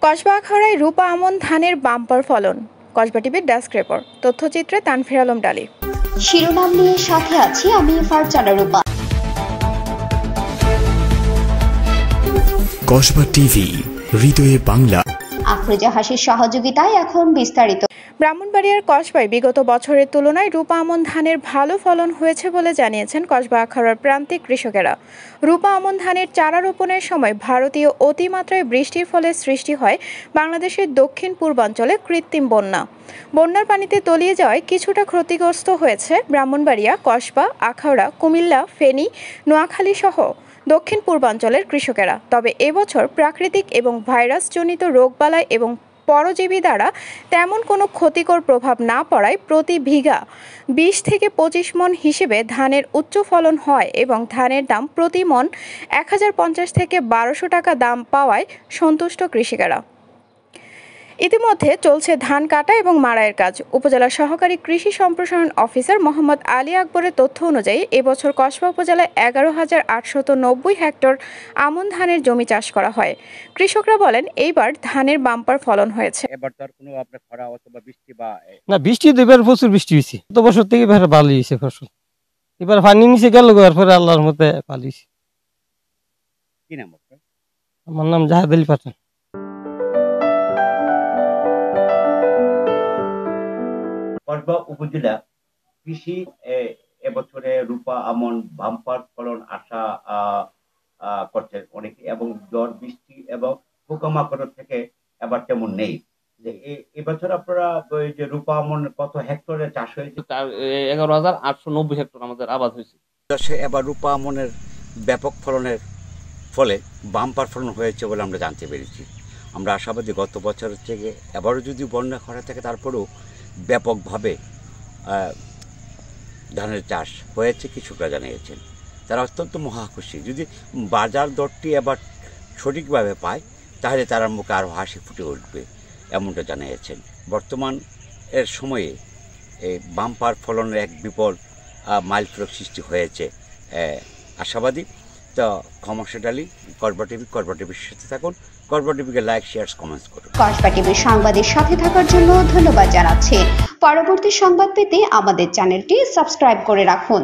কসবা আখাউড়ায় রূপা আমন ধানের বাম্পার ফলন। কসবা টিভির ডেস্ক রিপোর্ট, তথ্যচিত্রে তানফির আলম ডালি। শিরোনাম নিয়ে সাথে আছি আমি ফারজানা রূপা। কসবা টিভি, হৃদয়ে বাংলা। আফরোজা হাসির সহযোগিতায় এখন বিস্তারিত। ব্রাহ্মণবাড়িয়ার কসবায় বিগত বছরের তুলনায় রূপা আমন ধানের ভালো ফলন হয়েছে বলে জানিয়েছেন কসবা আখাউড়ার প্রান্তিক কৃষকেরা। রূপা আমন ধানের চারা রোপণের সময় ভারতীয় অতিমাত্রায় বৃষ্টির ফলে সৃষ্টি হয় বাংলাদেশের দক্ষিণ পূর্বাঞ্চলে কৃত্রিম বন্যা। বন্যার পানিতে তলিয়ে যাওয়ায় কিছুটা ক্ষতিগ্রস্ত হয়েছে ব্রাহ্মণবাড়িয়া, কসবা, আখাউড়া, কুমিল্লা, ফেনী, নোয়াখালী সহ দক্ষিণ পূর্বাঞ্চলের কৃষকেরা। তবে এবছর প্রাকৃতিক এবং ভাইরাসজনিত রোগবালাই এবং পরজীবী দ্বারা তেমন কোনো ক্ষতিকর প্রভাব না পড়ায় প্রতি বিঘা 20 থেকে 25 মণ হিসেবে ধানের উচ্চ ফলন হয় এবং ধানের দাম প্রতি মণ 1050 থেকে 1200 টাকা দাম পাওয়ায় সন্তুষ্ট কৃষকেরা। ইতিমধ্যে চলছে ধান কাটা এবং মাড়াইয়ের কাজ। উপজেলা সহকারী কৃষি সম্প্রসারণ অফিসার মোহাম্মদ আলী আকবরের তথ্য অনুযায়ী এবছর কসবা উপজেলায় 11,890 হেক্টর আমন ধানের জমি চাষ করা হয়। কৃষকরা বলেন এইবার ধানের বাম্পার ফলন হয়েছে। এবার তার কোনো আপনার খরা অথবা বৃষ্টি বা না, বৃষ্টি তো এবার প্রচুর বৃষ্টি হয়েছে। গত বছর থেকে এবার ভালো হয়েছে ফসল। এবার পানি নিচে গেল, পরে আল্লাহর মতে ভালো হয়েছে। কি নাম আপনার? আমার নাম জাহেদ আলী পাঠান। কসবা উপজেলা কৃষি এবছরে রূপা আমন বাম্পার ফলন আশা করছে অনেকে, এবং ঝড় বৃষ্টি এবং পোকামাকড় থেকে এবার তেমন নেই। যে এবছর আপনারা ওই যে রূপা আমন কত হেক্টরে চাষ হয়েছে? 11,890 হেক্টর আমাদের আবাদ হয়েছে। এবার রূপা আমনের ব্যাপক ফলনের ফলে বাম্পার ফলন হয়েছে বলে আমরা জানতে পেরেছি। আমরা আশাবাদী গত বছরের থেকে এবারও যদি বন্যা খরা থাকে তারপরেও ব্যাপকভাবে ধানের চাষ হয়েছে কৃষকরা জানিয়েছেন। তারা অত্যন্ত মহাখুশি। যদি বাজার দরটি এবার সঠিকভাবে পায় তাহলে তার মুখে আরও হাসি ফুটে উঠবে, এমনটা জানিয়েছেন। বর্তমান এর সময়ে এই বাম্পার ফলনের এক বিপুল মাইলফলক সৃষ্টি হয়েছে। আশাবাদী তো কমার্শিয়াল ডালি, কসবা টিভির সাথে থাকুন। কসবা টিভিকে লাইক, শেয়ার, কমেন্টস করুন। কসবা টিভির সংবাদের সাথে থাকার জন্য ধন্যবাদ জানাচ্ছি। পরবর্তী সংবাদ পেতে আমাদের চ্যানেলটি সাবস্ক্রাইব করে রাখুন।